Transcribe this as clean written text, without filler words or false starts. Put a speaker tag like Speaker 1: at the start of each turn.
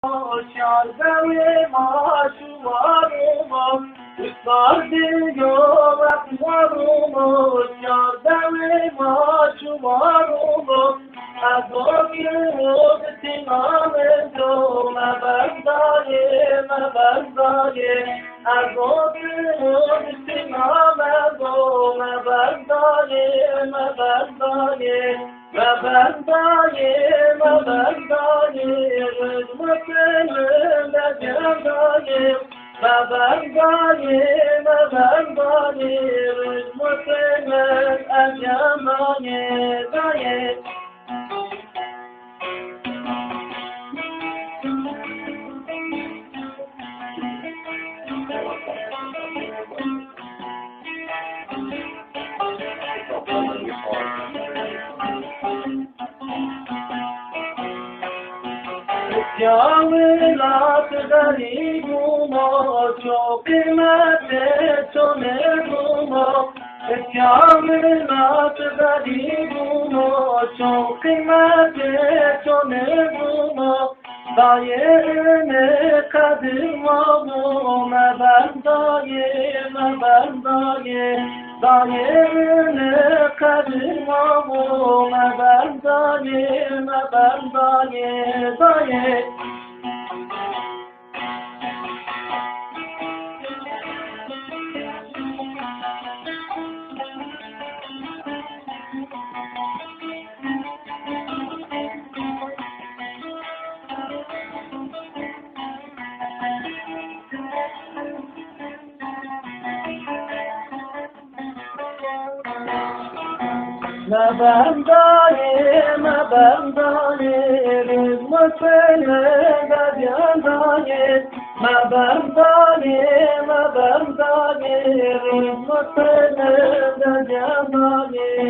Speaker 1: شازده ما شوارو استادیو وقتارو شازده ما شوارو از آگرد تیمام دو مبردایه از آگرد تیمام دو مبردایه جاولات غریبوما چو قیمت تو نبوما جاولات غریبوما چو قیمت تو نبوما دایم قدیم آبو دایم قدیم آبو دایم مبندای رزمتن گجندای مبندای رزمتن گجندای